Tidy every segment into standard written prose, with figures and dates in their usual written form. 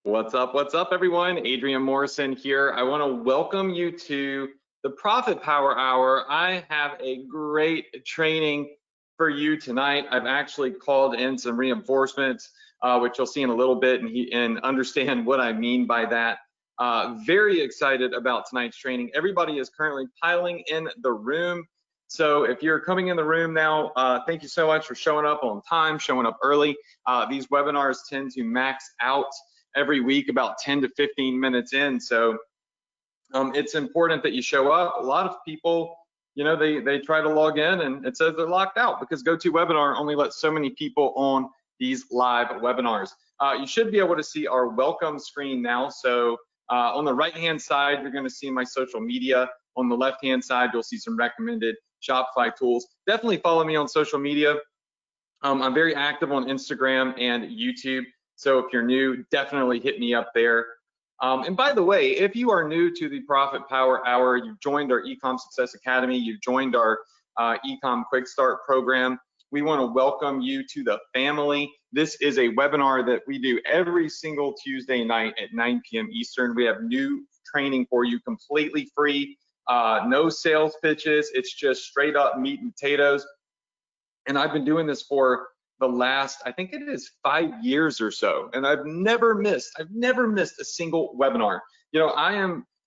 What's up, everyone? Adrian Morrison here. I want to welcome you to the Profit Power Hour. I have a great training for you tonight. I've actually called in some reinforcements, which you'll see in a little bit and understand what I mean by that. Very excited about tonight's training. Everybody is currently piling in the room. So if you're coming in the room now, thank you so much for showing up on time, showing up early. These webinars tend to max out every week about 10 to 15 minutes in. So it's important that you show up. A lot of people, you know, they try to log in and it says they're locked out because GoToWebinar only lets so many people on these live webinars. You should be able to see our welcome screen now. So on the right-hand side, you're going to see my social media. On the left-hand side, you'll see some recommended Shopify tools. Definitely follow me on social media. I'm very active on Instagram and YouTube. So if you're new, definitely hit me up there. And by the way, if you are new to the Profit Power Hour, you've joined our Ecom Success Academy, you've joined our Ecom Quick Start program, we want to welcome you to the family. This is a webinar that we do every single Tuesday night at 9 p.m. Eastern. We have new training for you, completely free, no sales pitches. It's just straight up meat and potatoes. And I've been doing this for the last, I think it is 5 years or so, and I've never missed a single webinar. You know,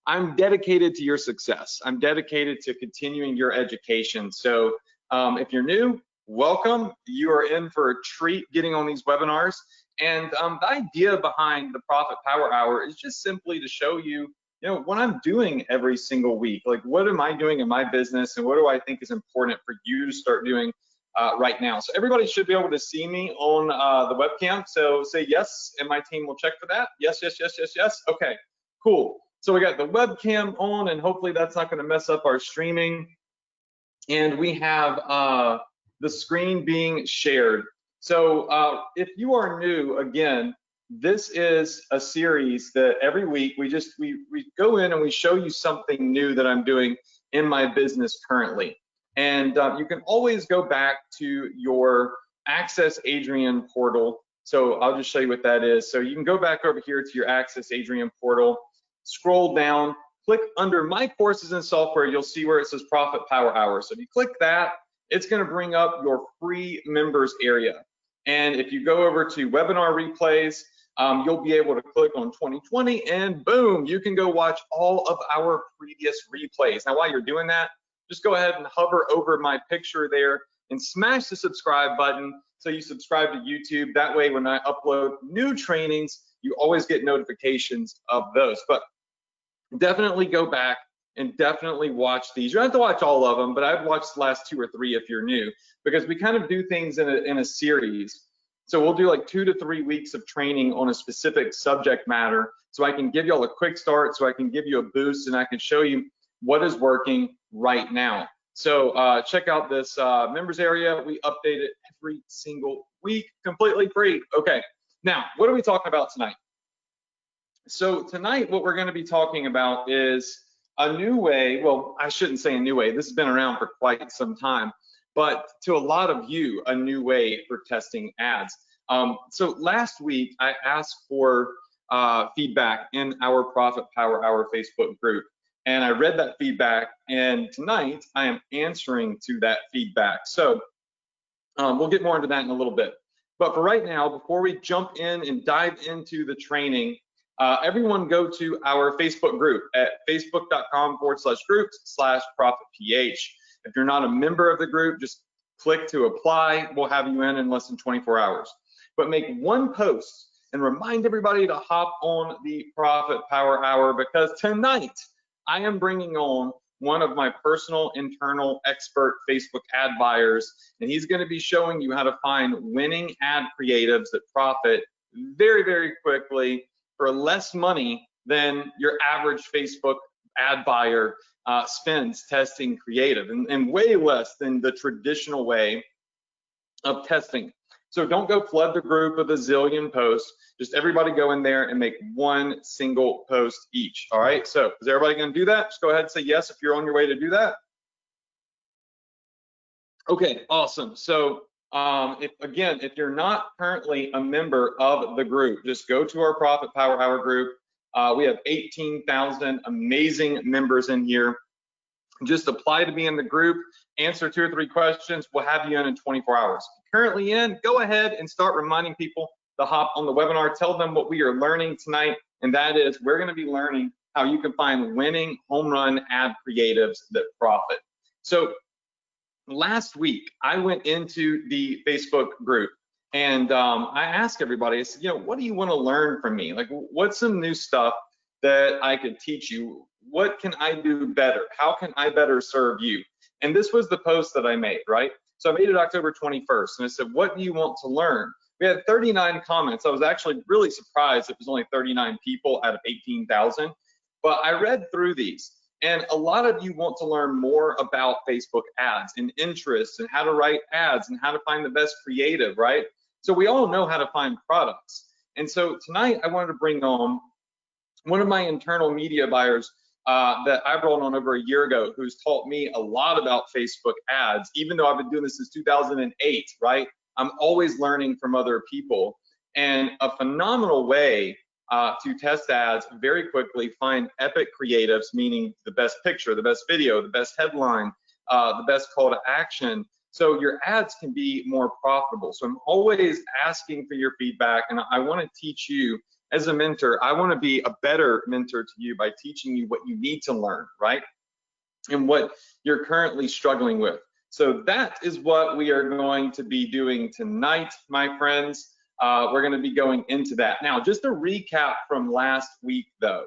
I'm dedicated to your success. I'm dedicated to continuing your education. So if you're new, welcome. You are in for a treat getting on these webinars. And the idea behind the Profit Power Hour is just simply to show you, you know, what I'm doing every single week. Like, what am I doing in my business, and what do I think is important for you to start doing right now. So everybody should be able to see me on the webcam. So say yes, and my team will check for that. Yes, yes, yes, yes, yes. Okay, cool. So we got the webcam on, and hopefully that's not going to mess up our streaming. And we have the screen being shared. So if you are new, again, this is a series that every week we go in and we show you something new that I'm doing in my business currently. And you can always go back to your Access Adrian portal. So I'll just show you what that is. So you can go back over here to your Access Adrian portal, scroll down, click under My Courses and Software. You'll see where it says Profit Power Hour. So if you click that, it's going to bring up your free members area. And if you go over to webinar replays, you'll be able to click on 2020 and boom, you can go watch all of our previous replays. Now, while you're doing that, just go ahead and hover over my picture there and smash the subscribe button so you subscribe to YouTube. That way, when I upload new trainings, you always get notifications of those. But definitely go back and definitely watch these. You don't have to watch all of them, but I've watched the last 2 or 3 if you're new, because we kind of do things in a series. So we'll do like 2 to 3 weeks of training on a specific subject matter, so I can give you all a quick start, so I can give you a boost, and I can show you what is working right now. So check out this members area. We update it every single week, completely free. Okay, now what are we talking about tonight? So tonight what we're going to be talking about is a new way. Well, I shouldn't say a new way. This has been around for quite some time, but to a lot of you, a new way for testing ads. So last week I asked for feedback in our Profit Power Hour Facebook group. And I read that feedback, and tonight I am answering to that feedback. So we'll get more into that in a little bit. But for right now, before we jump in and dive into the training, everyone go to our Facebook group at facebook.com/groups/ProfitPH. If you're not a member of the group, just click to apply. We'll have you in less than 24 hours. But make one post and remind everybody to hop on the Profit Power Hour, because tonight, I am bringing on one of my personal internal expert Facebook ad buyers, and he's going to be showing you how to find winning ad creatives that profit very, very quickly for less money than your average Facebook ad buyer spends testing creative, and way less than the traditional way of testing. So don't go flood the group with a zillion posts. Just everybody go in there and make one single post each. All right, so is everybody going to do that? Just go ahead and say yes if you're on your way to do that. Okay, awesome. So If you're not currently a member of the group, just go to our Profit Power Hour group. We have 18,000 amazing members in here. Just apply to be in the group, answer 2 or 3 questions, we'll have you in 24 hours. Currently in, go ahead and start reminding people to hop on the webinar. Tell them what we are learning tonight, and that is we're going to be learning how you can find winning home run ad creatives that profit. So last week, I went into the Facebook group and I asked everybody, I said, what do you want to learn from me? Like, what's some new stuff that I could teach you? What can I do better? How can I better serve you? And this was the post that I made, right? So I made it October 21st, and I said, what do you want to learn? We had 39 comments. I was actually really surprised it was only 39 people out of 18,000, but I read through these. And a lot of you want to learn more about Facebook ads and interests and how to write ads and how to find the best creative, right? So we all know how to find products. And so tonight I wanted to bring on one of my internal media buyers that I brought on over a year ago, who's taught me a lot about Facebook ads, even though I've been doing this since 2008, right? I'm always learning from other people. And a phenomenal way to test ads very quickly, find epic creatives, meaning the best picture, the best video, the best headline, the best call to action, so your ads can be more profitable. So I'm always asking for your feedback, and I want to teach you as a mentor. I want to be a better mentor to you by teaching you what you need to learn, right? And what you're currently struggling with. So that is what we are going to be doing tonight, my friends. We're going to be going into that. Now, just a recap from last week, though.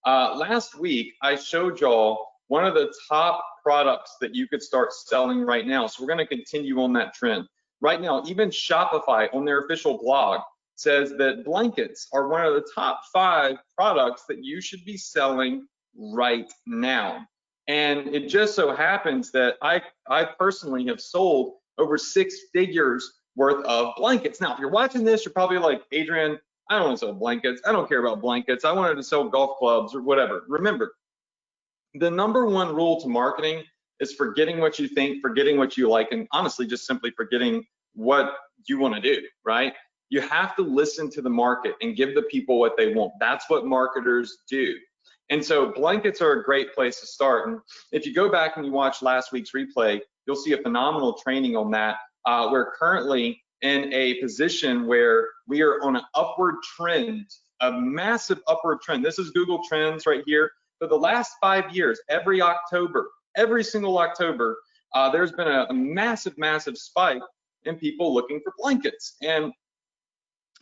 Last week, I showed y'all one of the top products that you could start selling right now. So we're going to continue on that trend. Right now, even Shopify on their official blog says that blankets are one of the top 5 products that you should be selling right now. And it just so happens that I personally have sold over 6 figures worth of blankets. Now, if you're watching this, you're probably like, Adrian, I don't want to sell blankets. I don't care about blankets. I wanted to sell golf clubs or whatever. Remember, the #1 rule to marketing is forgetting what you think, forgetting what you like, and honestly, just simply forgetting what you want to do, right? You have to listen to the market and give the people what they want. That's what marketers do. And so blankets are a great place to start. And if you go back and you watch last week's replay, you'll see a phenomenal training on that. We're currently in a position where we are on an upward trend, a massive upward trend. This is Google Trends right here. For the last 5 years, every October, every single October, there's been a massive, massive spike in people looking for blankets. And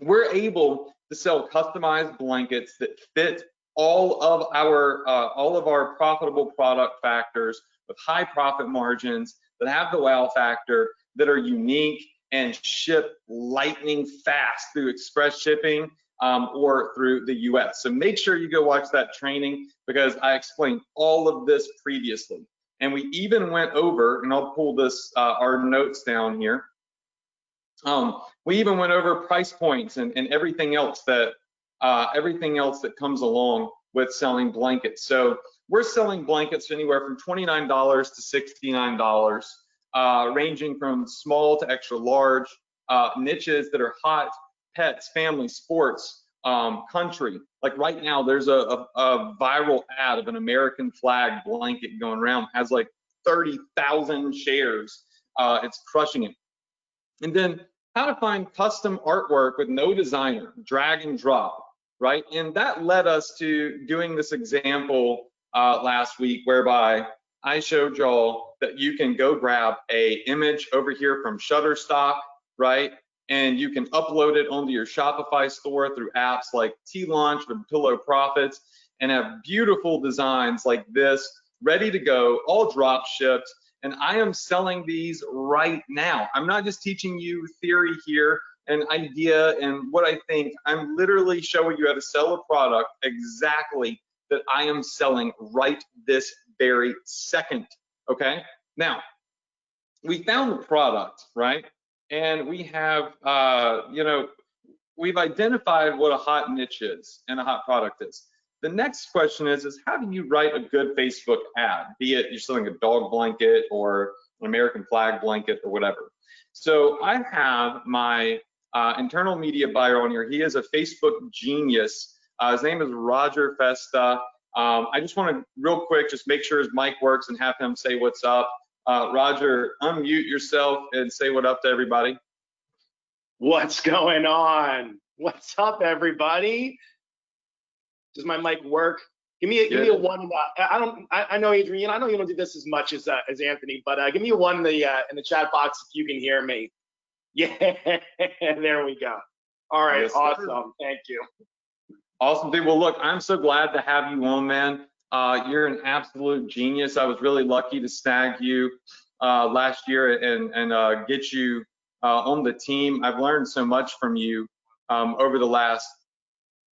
we're able to sell customized blankets that fit all of our profitable product factors with high profit margins, that have the wow factor, that are unique and ship lightning fast through express shipping or through the US. So make sure you go watch that training, because I explained all of this previously. And we even went over, and I'll pull this our notes down here. We even went over price points and everything else that comes along with selling blankets. So we're selling blankets anywhere from $29 to $69, ranging from small to extra large, niches that are hot, pets, family, sports, country. Like right now, there's a viral ad of an American flag blanket going around, has like 30,000 shares. It's crushing it. And then how to find custom artwork with no designer, drag and drop, right? And that led us to doing this example last week, whereby I showed y'all that you can go grab a image over here from Shutterstock, right? And you can upload it onto your Shopify store through apps like T-Launch with Pillow Profits, and have beautiful designs like this ready to go, all drop shipped. And I am selling these right now. I'm not just teaching you theory here, an idea and what I think. I'm literally showing you how to sell a product exactly that I am selling right this very second, okay? Now, we found the product, right? And we have, we've identified what a hot niche is and a hot product is. The next question is how do you write a good Facebook ad, be it you're selling a dog blanket or an American flag blanket or whatever? So I have my internal media buyer on here. He is a Facebook genius. His name is Roger Festa. I just want to real quick just make sure his mic works and have him say what's up. Roger, unmute yourself and say what up to everybody. What's going on? What's up, everybody? Does my mic work? Give me a one. I know Adrian. I know you don't do this as much as Anthony, but give me a one in the chat box if you can hear me. Yeah, there we go. All right, yes, awesome. Sir. Thank you. Awesome, dude. Well, look, I'm so glad to have you on, man. You're an absolute genius. I was really lucky to snag you last year and get you on the team. I've learned so much from you over the last,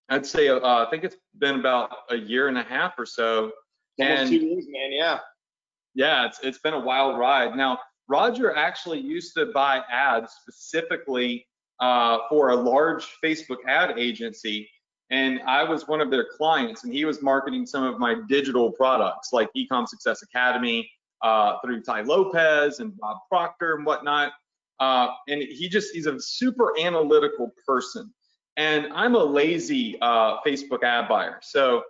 I'd say, I think it's been about a year and a half or so. Almost 2 years, man. Yeah. Yeah, it's been a wild ride. Now, Roger actually used to buy ads specifically for a large Facebook ad agency, and I was one of their clients, and he was marketing some of my digital products like Ecom Success Academy through Ty Lopez and Bob Proctor and whatnot. And he's a super analytical person. And I'm a lazy Facebook ad buyer. So,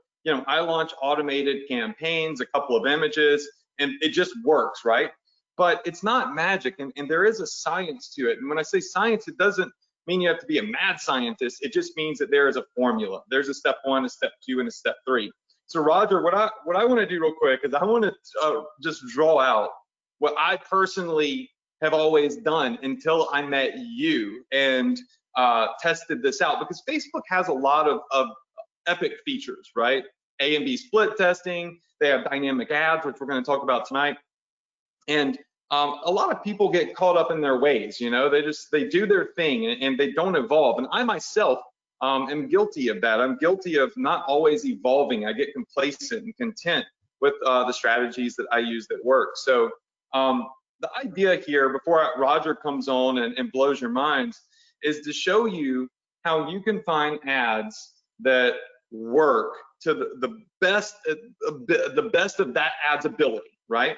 I launch automated campaigns, a couple of images, and it just works, right? But it's not magic, and there is a science to it. And when I say science, it doesn't mean you have to be a mad scientist. It just means that there is a formula. There's a step 1, a step 2, and a step 3. So Roger, what I want to do real quick is I want to just draw out what I personally have always done until I met you and tested this out, because Facebook has a lot of epic features, right? A and B split testing. They have dynamic ads, which we're going to talk about tonight. And a lot of people get caught up in their ways, they do their thing and they don't evolve. And I myself am guilty of that. I'm guilty of not always evolving. I get complacent and content with the strategies that I use that work. So the idea here, before Roger comes on and blows your minds, is to show you how you can find ads that work to the best of that ad's ability, right?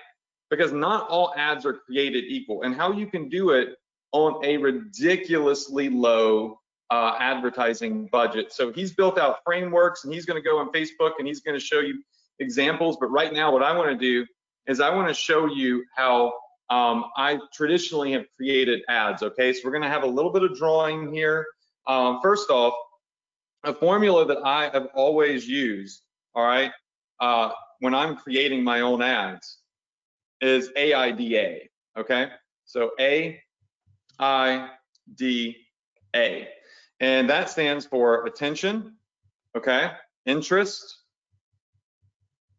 Because not all ads are created equal, and how you can do it on a ridiculously low advertising budget. So he's built out frameworks, and he's going to go on Facebook and he's going to show you examples. But right now, what I want to do is I want to show you how I traditionally have created ads. Okay, so we're going to have a little bit of drawing here. First off, a formula that I have always used, all right, when I'm creating my own ads is AIDA, okay? So AIDA, and that stands for attention, okay, interest,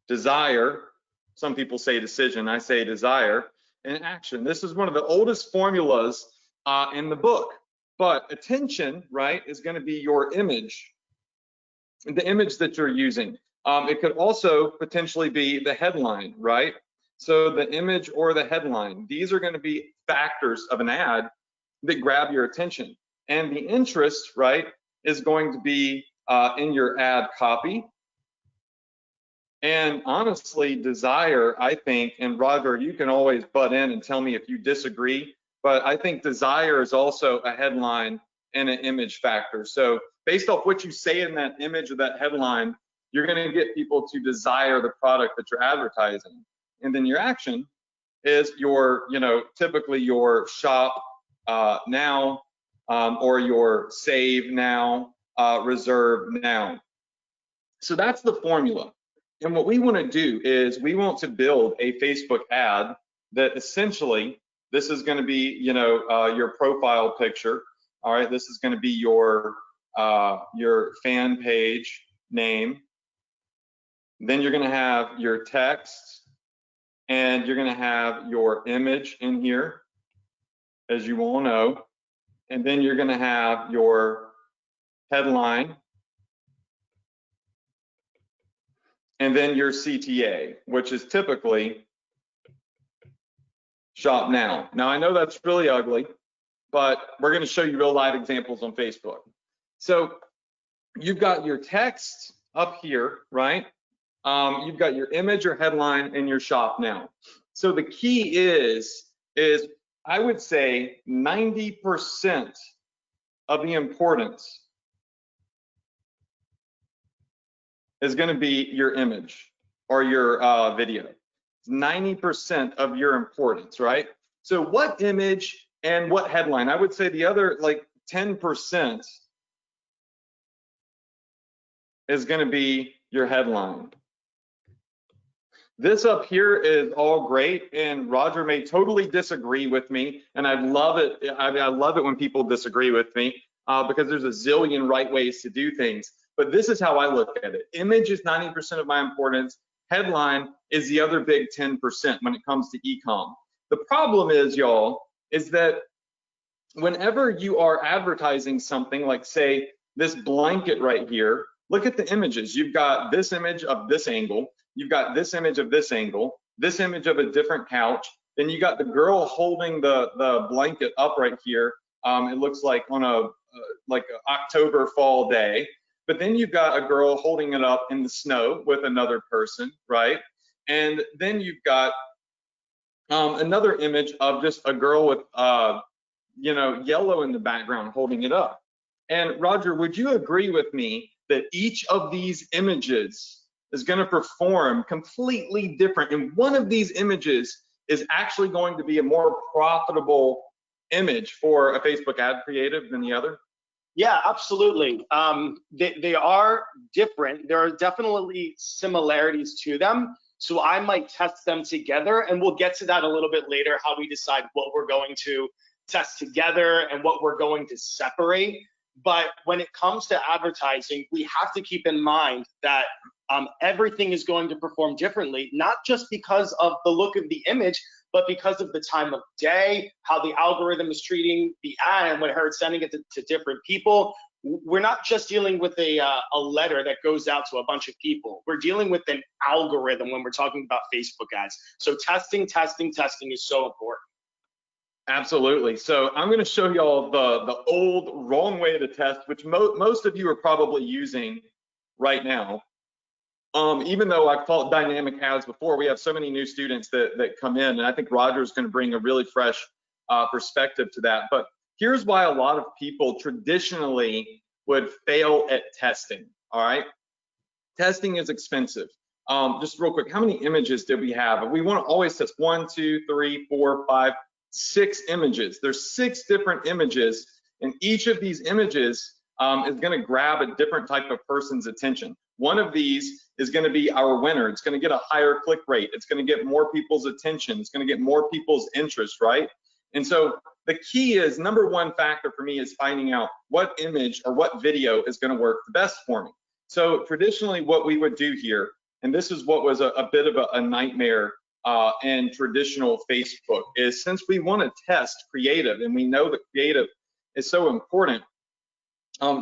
desire, some people say decision, I say desire, and action. This is one of the oldest formulas in the book, but attention, right, is gonna be your image, the image that you're using. It could also potentially be the headline, right? So the image or the headline, these are going to be factors of an ad that grab your attention. And the interest, right, is going to be in your ad copy. And honestly, desire, I think, and Roger, you can always butt in and tell me if you disagree, but I think desire is also a headline and an image factor. So based off what you say in that image or that headline, you're going to get people to desire the product that you're advertising. And then your action is your, typically your shop now or your save now, reserve now. So that's the formula. And what we want to do is we want to build a Facebook ad that essentially, this is going to be, your profile picture. All right, this is going to be your fan page name. Then you're going to have your text, and you're going to have your image in here, as you all know. And then you're going to have your headline, and then your CTA, which is typically shop now. Now, I know that's really ugly, but we're going to show you real live examples on Facebook. So you've got your text up here, right? You've got your image, your headline, and your shop now. So the key is I would say 90% of the importance is going to be your image or your video. 90% of your importance, right? So what image and what headline? I would say the other like 10% is going to be your headline. This up here is all great, and Roger may totally disagree with me, and I love it. I love it when people disagree with me because there's a zillion right ways to do things. But this is how I look at it. Image is 90% of my importance. Headline is the other big 10% when it comes to e-com. The problem is, y'all, is that whenever you are advertising something like, say, this blanket right here, look at the images. You've got this image of this angle. You've got this image of this angle, this image of a different couch. Then you got the girl holding the blanket up right here. It looks like on a like an October fall day. But then you've got a girl holding it up in the snow with another person, right? And then you've got another image of just a girl with you know, yellow in the background holding it up. And Roger, would you agree with me that each of these images is going to perform completely different, and one of these images is actually going to be a more profitable image for a Facebook ad creative than the other? Yeah, absolutely. They are different. There are definitely similarities to them. So I might test them together, and we'll get to that a little bit later, how we decide what we're going to test together and what we're going to separate. But when it comes to advertising, we have to keep in mind that everything is going to perform differently, not just because of the look of the image, but because of the time of day, how the algorithm is treating the ad, and when it's sending it to different people. We're not just dealing with a letter that goes out to a bunch of people. We're dealing with an algorithm when we're talking about Facebook ads. So testing is so important. Absolutely. So I'm going to show y'all the old wrong way to test, which most of you are probably using right now. Even though I've taught dynamic ads before, we have so many new students that come in, and I think Roger is going to bring a really fresh perspective to that. But here's why a lot of people traditionally would fail at testing. All right, testing is expensive. Just real quick, how many images did we have? We want to always test 1, 2, 3, 4, 5, 6 images. There's 6 different images, and each of these images is going to grab a different type of person's attention. One of these is going to be our winner. It's going to get a higher click rate. It's going to get more people's attention. It's going to get more people's interest, right? And so the key is, number one factor for me is finding out what image or what video is going to work the best for me. So traditionally what we would do here, and this is what was a bit of a nightmare in traditional Facebook, is since we want to test creative and we know that creative is so important,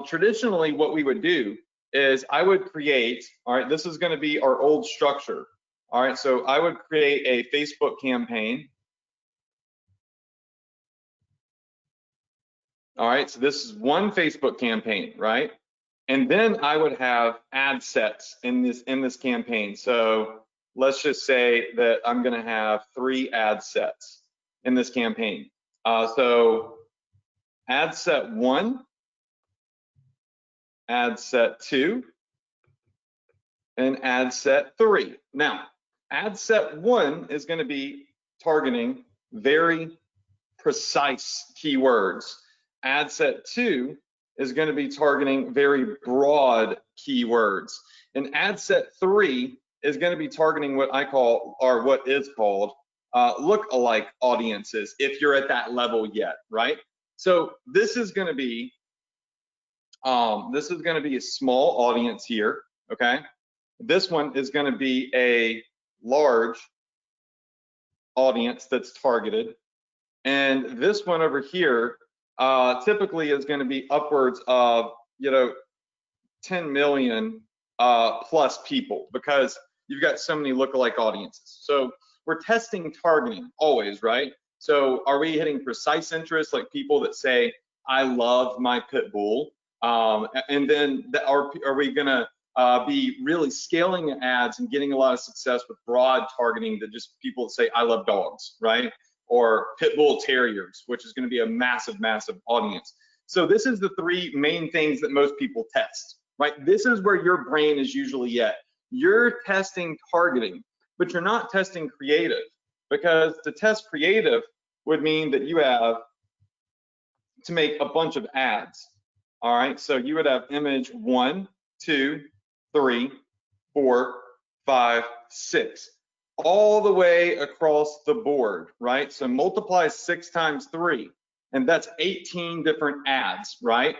traditionally what we would do is I would create, all right, this is going to be our old structure. All right, so I would create a Facebook campaign. All right, so this is one Facebook campaign, right? And then I would have ad sets in this campaign. So let's just say that I'm going to have 3 ad sets in this campaign. So ad set 1, ad set 2, and ad set 3. Now, ad set 1 is going to be targeting very precise keywords. Ad set 2 is going to be targeting very broad keywords. And ad set 3 is going to be targeting what I call, or what is called, look-alike audiences, if you're at that level yet, right? So this is going to be a small audience here, okay? This one is going to be a large audience that's targeted, and this one over here typically is going to be upwards of 10 million plus people, because you've got so many lookalike audiences. So we're testing targeting always, right? So are we hitting precise interests, like people that say, I love my pit bull? And then are we gonna be really scaling the ads and getting a lot of success with broad targeting, that just people that say, I love dogs, right? or pit bull terriers, which is going to be a massive, massive audience. So this is the three main things that most people test, right? This is where your brain is usually at. You're testing targeting, but you're not testing creative, because to test creative would mean that you have to make a bunch of ads. All right, so you would have image 1, 2, 3, 4, 5, 6, all the way across the board, right? So multiply 6 times 3, and that's 18 different ads, right?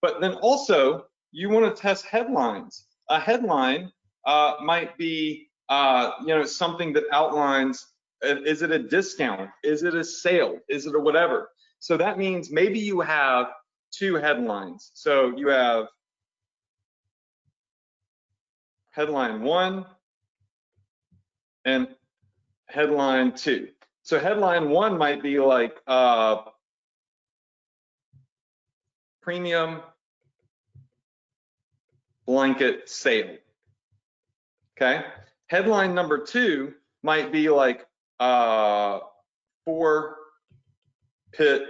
But then also you want to test headlines. A headline might be, something that outlines, is it a discount? Is it a sale? Is it a whatever? So that means maybe you have 2 headlines. So you have headline 1 and headline 2. So headline 1 might be like premium blanket sale. Okay. Headline number 2 might be like 4 pit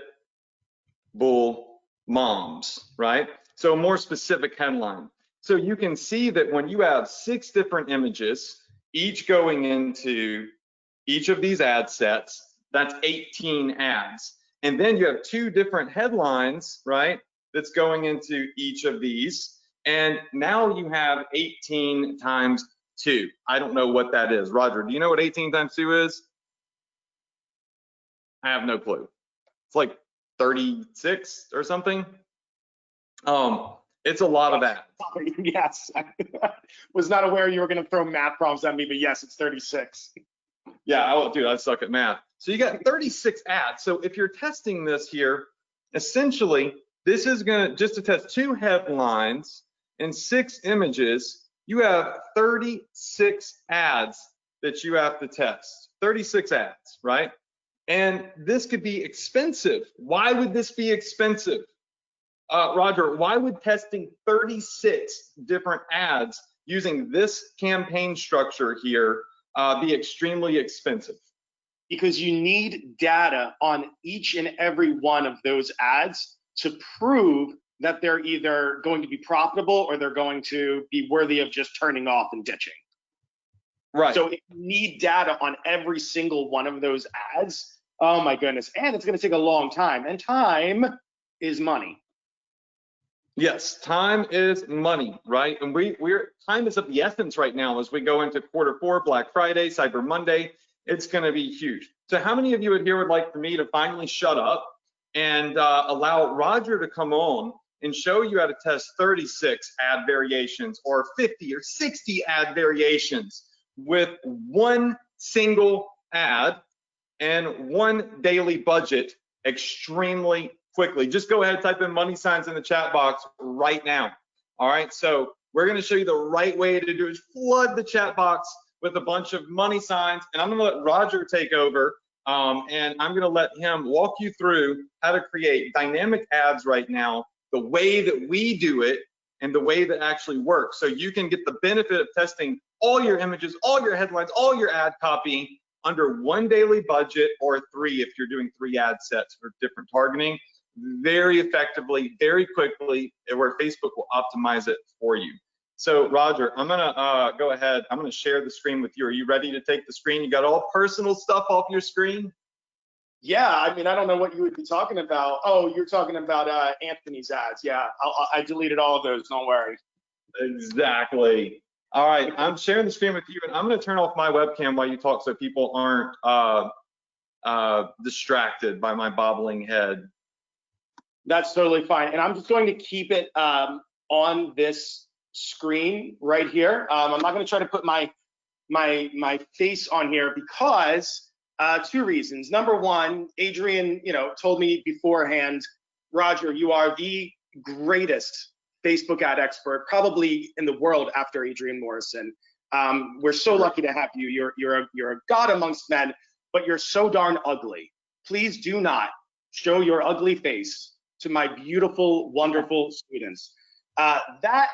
bull moms, right? So a more specific headline. So you can see that when you have 6 different images, each going into each of these ad sets, that's 18 ads. And then you have 2 different headlines, right? That's going into each of these. And now you have 18 times 2. I don't know what that is. Roger, do you know what 18 times 2 is? I have no clue. It's like 36 or something. It's a lot of ads. Yes, I was not aware you were going to throw math problems at me, but yes, it's 36. Yeah, dude, I suck at math. So you got 36 ads. So if you're testing this here, essentially, this is going to, just to test 2 headlines and 6 images, you have 36 ads that you have to test. 36 ads, right? And this could be expensive. Why would this be expensive? Roger, why would testing 36 different ads using this campaign structure here be extremely expensive? Because you need data on each and every one of those ads to prove that they're either going to be profitable or they're going to be worthy of just turning off and ditching. Right. So if you need data on every single one of those ads, oh my goodness, and it's going to take a long time, and time is money. Yes, time is money, right? And time is of the essence right now as we go into Q4, Black Friday, Cyber Monday. It's going to be huge. So how many of you in here would like for me to finally shut up and allow Roger to come on and show you how to test 36 ad variations or 50 or 60 ad variations with 1 single ad and 1 daily budget extremely quickly? Just go ahead and type in money signs in the chat box right now. All right, so we're going to show you the right way to do it. Flood the chat box with a bunch of money signs, and I'm going to let Roger take over, and I'm going to let him walk you through how to create dynamic ads right now, the way that we do it, and the way that actually works, so you can get the benefit of testing all your images, all your headlines, all your ad copy under 1 daily budget, or 3 if you're doing 3 ad sets for different targeting, very effectively, very quickly, where Facebook will optimize it for you. So Roger, I'm gonna go ahead, I'm gonna share the screen with you. Are you ready to take the screen? You got all personal stuff off your screen? Yeah, I mean, I don't know what you would be talking about. Oh, you're talking about Anthony's ads. Yeah, I deleted all of those, don't worry. Exactly. All right, I'm sharing the screen with you, and I'm gonna turn off my webcam while you talk so people aren't distracted by my bobbling head. That's totally fine. And I'm just going to keep it on this screen right here. I'm not going to try to put my face on here because 2 reasons. Number 1, Adrian, told me beforehand, Roger, you are the greatest Facebook ad expert probably in the world after Adrian Morrison. We're so lucky to have you. You're a god amongst men, but you're so darn ugly. Please do not show your ugly face to my beautiful, wonderful students. That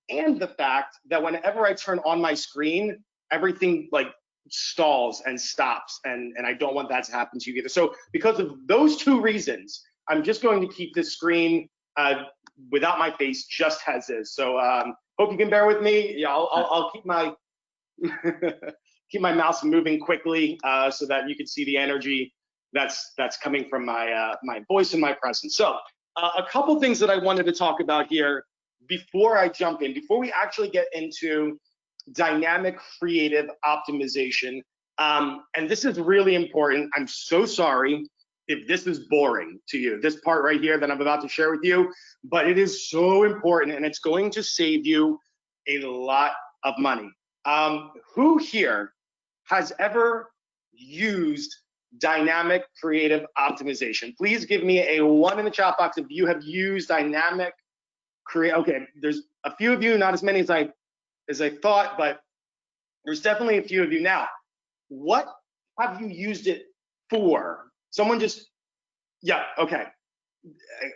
and the fact that whenever I turn on my screen, everything like stalls and stops, and I don't want that to happen to you either. So because of those two reasons, I'm just going to keep this screen without my face, just as is. So hope you can bear with me. Yeah, I'll keep my keep my mouse moving quickly so that you can see the energy that's coming from my my voice and my presence. So a couple things that I wanted to talk about here before I jump in, before we actually get into dynamic creative optimization. And this is really important. I'm so sorry if this is boring to you, this part right here that I'm about to share with you, but it is so important and it's going to save you a lot of money. Who here has ever used dynamic creative optimization? Please give me a 1 in the chat box if you have used dynamic create. Okay, there's a few of you, not as many as I thought, but there's definitely a few of you. Now, what have you used it for? Someone just, yeah, okay.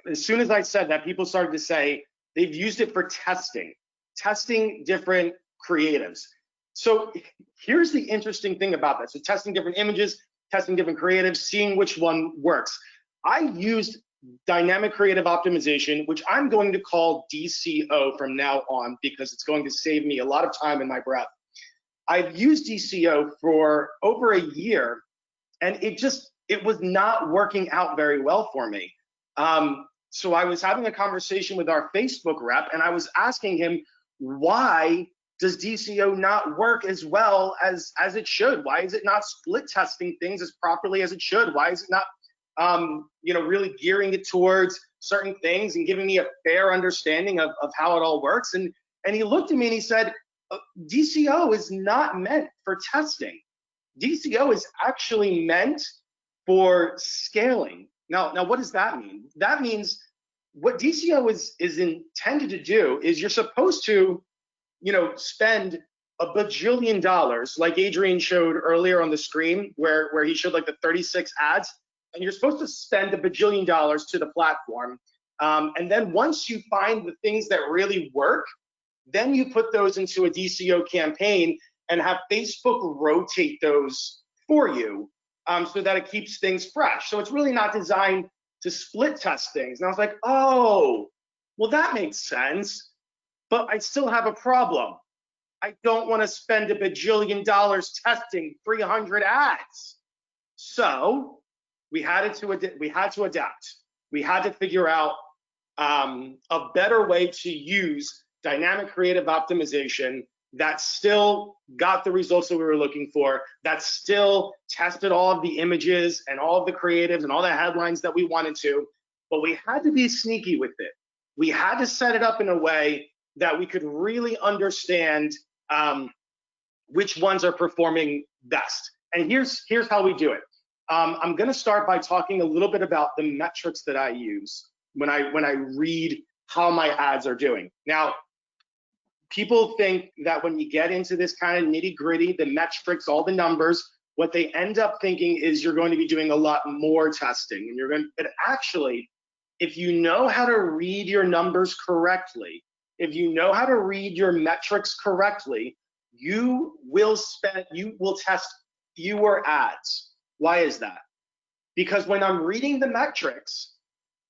As soon as I said that, people started to say they've used it for testing different creatives. So here's the interesting thing about that. So testing different images, testing different creatives, seeing which one works. I used dynamic creative optimization, which I'm going to call DCO from now on because it's going to save me a lot of time in my breath. I've used DCO for over a year and it was not working out very well for me. So I was having a conversation with our Facebook rep and I was asking him, why does DCO not work as well as it should? Why is it not split testing things as properly as it should? Why is it not really gearing it towards certain things and giving me a fair understanding of how it all works? And he looked at me and he said, DCO is not meant for testing. DCO is actually meant for scaling. Now what does that mean? That means what DCO is intended to do is you're supposed to, spend a bajillion dollars, like Adrian showed earlier on the screen, where he showed like the 36 ads, and you're supposed to spend a bajillion dollars to the platform. And then once you find the things that really work, then you put those into a DCO campaign and have Facebook rotate those for you so that it keeps things fresh. So it's really not designed to split test things. And I was like, oh, well, that makes sense, but I still have a problem. I don't want to spend a bajillion dollars testing 300 ads. So we had to adapt. We had to figure out a better way to use dynamic creative optimization that still got the results that we were looking for, that still tested all of the images and all of the creatives and all the headlines that we wanted to, but we had to be sneaky with it. We had to set it up in a way that we could really understand which ones are performing best. And here's how we do it. I'm gonna start by talking a little bit about the metrics that I use when I read how my ads are doing. Now, people think that when you get into this kind of nitty gritty, the metrics, all the numbers, what they end up thinking is you're going to be doing a lot more testing. And but actually, if you know how to read your numbers correctly, if you know how to read your metrics correctly, you will test fewer ads. Why is that? Because when I'm reading the metrics,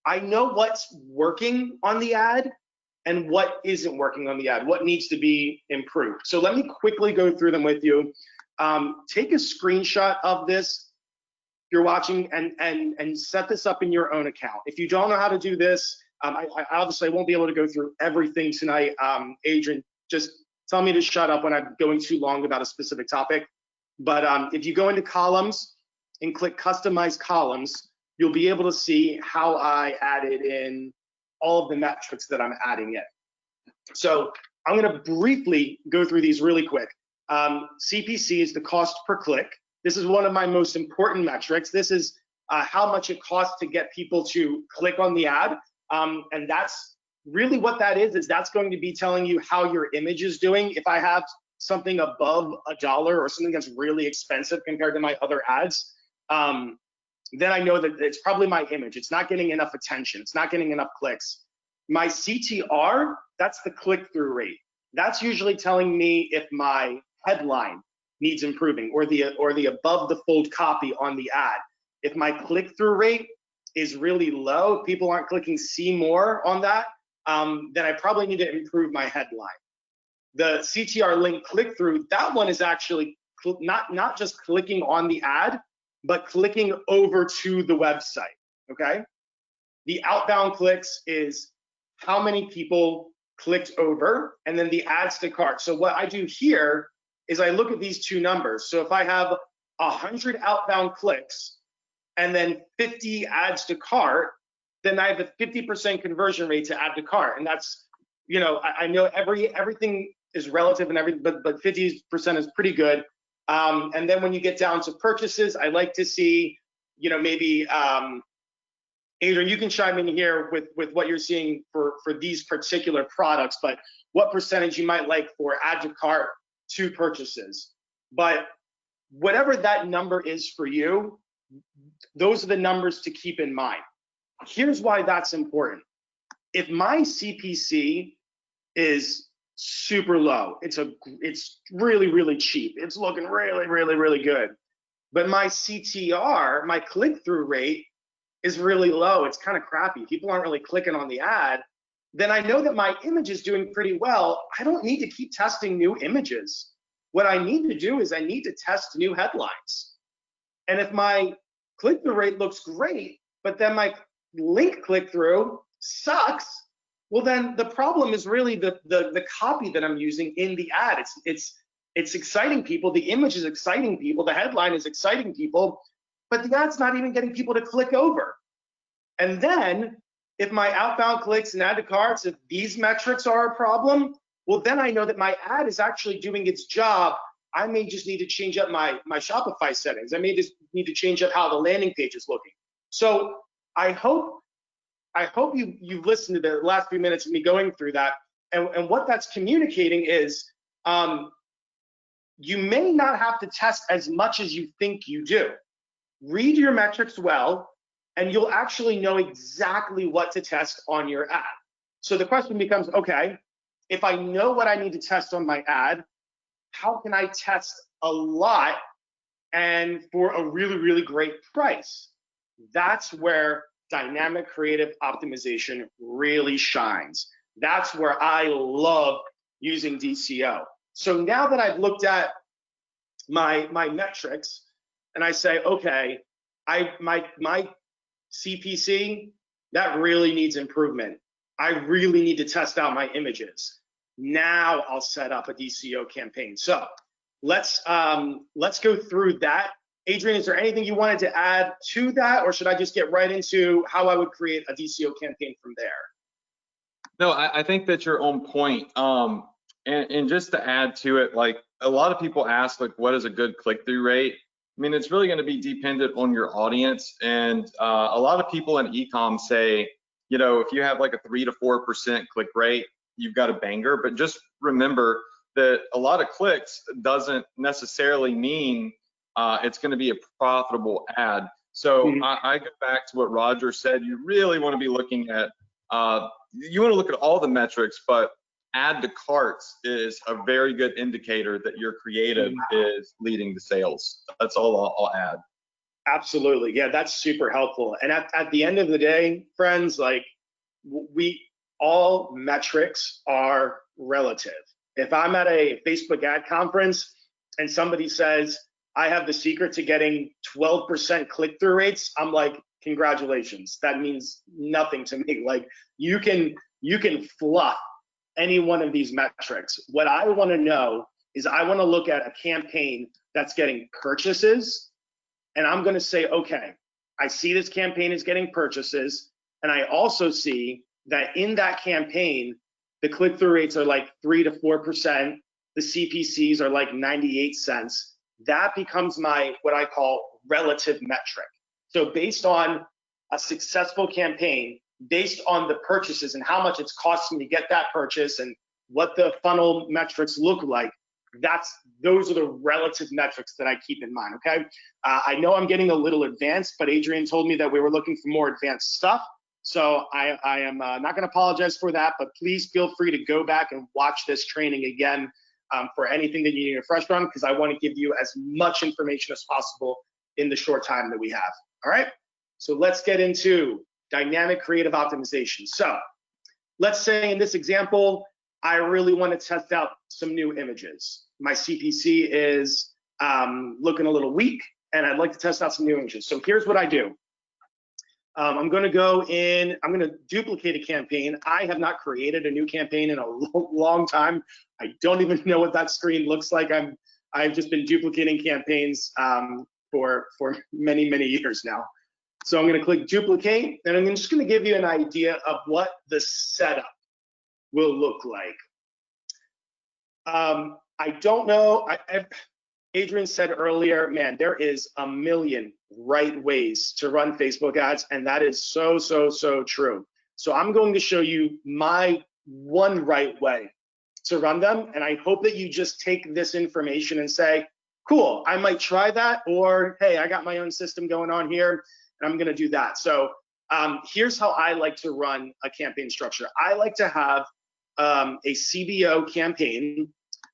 I know what's working on the ad and what isn't working on the ad, what needs to be improved. So let me quickly go through them with you. Take a screenshot of this if you're watching and set this up in your own account. If you don't know how to do this, I obviously won't be able to go through everything tonight. Adrian, just tell me to shut up when I'm going too long about a specific topic. But if you go into columns and click customize columns, you'll be able to see how I added in all of the metrics that I'm adding in. So I'm gonna briefly go through these really quick. CPC is the cost per click. This is one of my most important metrics. This is how much it costs to get people to click on the ad. And that's really what that is that's going to be telling you how your image is doing. If I have something above $1 or something that's really expensive compared to my other ads, then I know that it's probably my image. It's not getting enough attention. It's not getting enough clicks. My CTR, that's the click-through rate. That's usually telling me if my headline, needs improving, or the above the fold copy on the ad. If my click-through rate is really low, if people aren't clicking see more on that, then I probably need to improve my headline. The CTR link click-through, that one is actually not just clicking on the ad, but clicking over to the website, okay? The outbound clicks is how many people clicked over, and then the adds to cart. So what I do here is I look at these two numbers. So if I have 100 outbound clicks and then 50 adds to cart, then I have a 50% conversion rate to add to cart. And that's, you know, I know everything is relative and everything, but 50% is pretty good. And then when you get down to purchases, I like to see, you know, maybe, Adrian, you can chime in here with what you're seeing for these particular products, but what percentage you might like for add to cart to purchases. But whatever that number is for you, those are the numbers to keep in mind. Here's why that's important. If my CPC is super low, it's really, really cheap, it's looking really, really, really good, but my CTR, my click-through rate, is really low, it's kind of crappy, people aren't really clicking on the ad, then I know that my image is doing pretty well. I don't need to keep testing new images. What I need to do is I need to test new headlines. And if my click-through rate looks great, but then my link click-through sucks, well then the problem is really the copy that I'm using in the ad. It's exciting people, the image is exciting people, the headline is exciting people, but the ad's not even getting people to click over. And then if my outbound clicks and add to carts, if these metrics are a problem, well then I know that my ad is actually doing its job. I may just need to change up my Shopify settings. I may just need to change up how the landing page is looking. So I hope you've listened to the last few minutes of me going through that. And what that's communicating is you may not have to test as much as you think you do. Read your metrics well, and you'll actually know exactly what to test on your ad. So the question becomes, okay, if I know what I need to test on my ad, how can I test a lot and for a really, really great price? That's where dynamic creative optimization really shines. That's where I love using DCO. So now that I've looked at my metrics and I say, okay, my CPC, that really needs improvement. I really need to test out my images. Now I'll set up a DCO campaign. So let's go through that. Adrian, is there anything you wanted to add to that, or should I just get right into how I would create a DCO campaign from there? No, I think that you're on point. And just to add to it, like a lot of people ask, like, what is a good click-through rate? I mean, it's really going to be dependent on your audience. And a lot of people in e-com say, you know, if you have like a 3 to 4% click rate, you've got a banger. But just remember that a lot of clicks doesn't necessarily mean it's going to be a profitable ad. So I go back to what Roger said. You really want to be looking at, you want to look at all the metrics, but add to carts is a very good indicator that your creative is leading to sales. That's all I'll add. Absolutely. Yeah, that's super helpful. And at the end of the day, friends, like all metrics are relative. If I'm at a Facebook ad conference and somebody says, I have the secret to getting 12% click-through rates, I'm like, congratulations. That means nothing to me. Like you can fluff any one of these metrics. What I want to know is I want to look at a campaign that's getting purchases, and I'm going to say, okay, I see this campaign is getting purchases, and I also see that in that campaign, the click-through rates are like 3 to 4%, the CPCs are like 98 cents. That becomes my, what I call relative metric. So based on a successful campaign, based on the purchases and how much it's costing me to get that purchase and what the funnel metrics look like, those are the relative metrics that I keep in mind, okay? I know I'm getting a little advanced, but Adrian told me that we were looking for more advanced stuff. So I am not gonna apologize for that, but please feel free to go back and watch this training again. for anything that you need to refresh on, because I want to give you as much information as possible in the short time that we have. All right, so let's get into dynamic creative optimization. So let's say in this example, I really want to test out some new images. My CPC is looking a little weak, and I'd like to test out some new images. So here's what I do. I'm going to go in, I'm going to duplicate a campaign. I have not created a new campaign in a long time. I don't even know what that screen looks like. I've just been duplicating campaigns for many years now. So I'm going to click duplicate, and I'm just going to give you an idea of what the setup will look like. I don't know. Adrian said earlier, man, there is a million right ways to run Facebook ads, and that is so true. So I'm going to show you my one right way to run them, and I hope that you just take this information and say, cool, I might try that, or hey, I got my own system going on here, and I'm gonna do that. So here's how I like to run a campaign structure. I like to have a CBO campaign.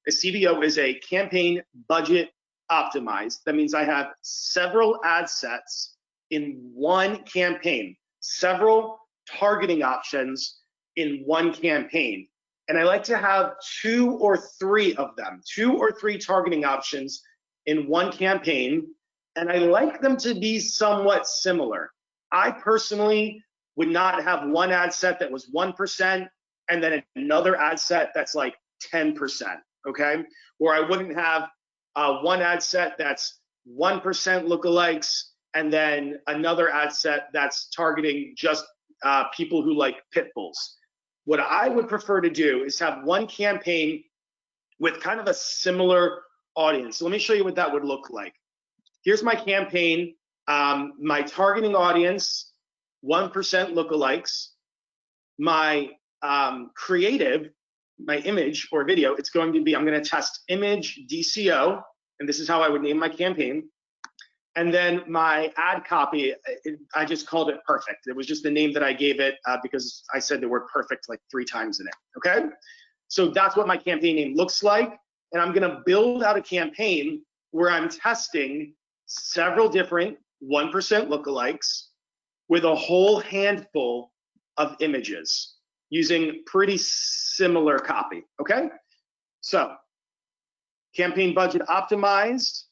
A CBO is a campaign budget optimized. That means I have several ad sets in one campaign, several targeting options in one campaign. And I like to have 2 or 3 of them, 2 or 3 targeting options in one campaign. And I like them to be somewhat similar. I personally would not have one ad set that was 1% and then another ad set that's like 10%, okay? Or I wouldn't have one ad set that's 1% lookalikes and then another ad set that's targeting just people who like pit bulls. What I would prefer to do is have one campaign with kind of a similar audience. So let me show you what that would look like. Here's my campaign. My targeting audience, 1% lookalikes. My creative, my image or video, it's going to be, I'm going to test image DCO, and this is how I would name my campaign. And then my ad copy, I just called it perfect. It was just the name that I gave it because I said the word perfect like 3 times in it, okay? So that's what my campaign name looks like. And I'm gonna build out a campaign where I'm testing several different 1% lookalikes with a whole handful of images using pretty similar copy, okay? So campaign budget optimized.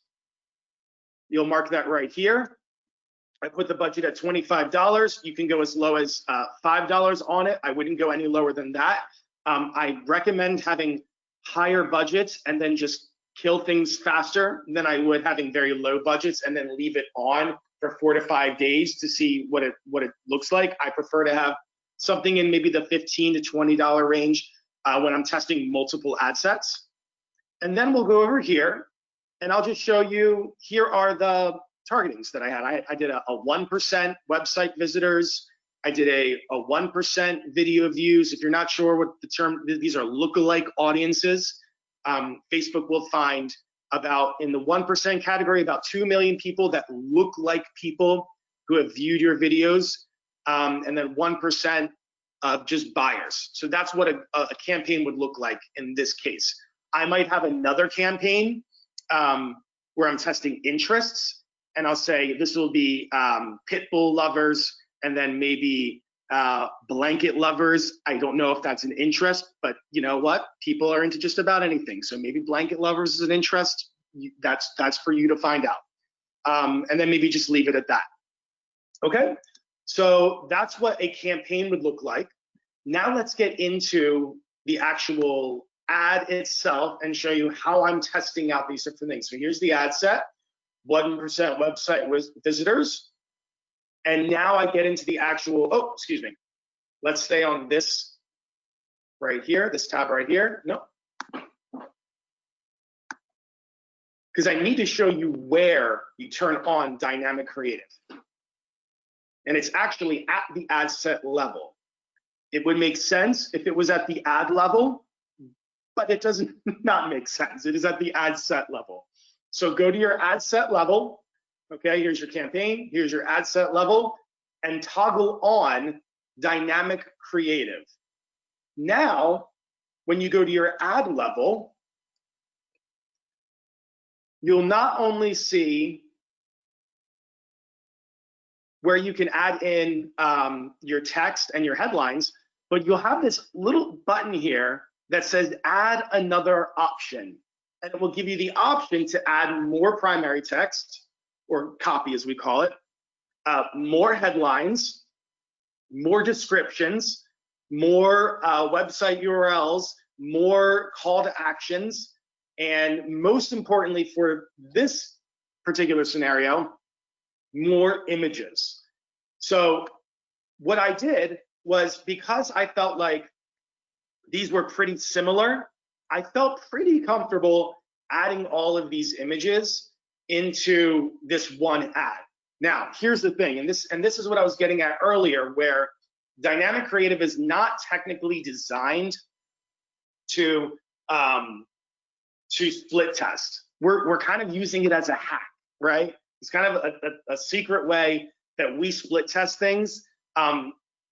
You'll mark that right here. I put the budget at $25. You can go as low as $5 on it. I wouldn't go any lower than that. I recommend having higher budgets and then just kill things faster than I would having very low budgets and then leave it on for 4 to 5 days to see what it looks like. I prefer to have something in maybe the $15 to $20 range when I'm testing multiple ad sets. And then we'll go over here and I'll just show you, here are the targetings that I had. I did a 1% website visitors. I did a 1% video views. If you're not sure what the term, these are lookalike audiences. Facebook will find about, in the 1% category, about 2 million people that look like people who have viewed your videos, and then 1% of just buyers. So that's what a campaign would look like in this case. I might have another campaign where I'm testing interests, and I'll say this will be pit bull lovers, and then maybe blanket lovers. I don't know if that's an interest, but you know what? People are into just about anything. So maybe blanket lovers is an interest. That's for you to find out. And then maybe just leave it at that. Okay? So that's what a campaign would look like. Now let's get into the actual ad itself and show you how I'm testing out these different things. So here's the ad set, 1% website visitors. And now I get into the actual, oh, excuse me. Let's stay on this right here, this tab right here. No. Because I need to show you where you turn on dynamic creative. And it's actually at the ad set level. It would make sense if it was at the ad level, but it doesn't not make sense. It is at the ad set level. So go to your ad set level. Okay, here's your campaign, here's your ad set level, and toggle on dynamic creative. Now, when you go to your ad level, you'll not only see where you can add in your text and your headlines, but you'll have this little button here that says add another option. And it will give you the option to add more primary text, or copy as we call it, more headlines, more descriptions, more website URLs, more call to actions, and most importantly for this particular scenario, more images. So what I did was, because I felt like these were pretty similar, I felt pretty comfortable adding all of these images into this one ad. Now, here's the thing, and this is what I was getting at earlier, where dynamic creative is not technically designed to split test. We're kind of using it as a hack, right? It's kind of a secret way that we split test things.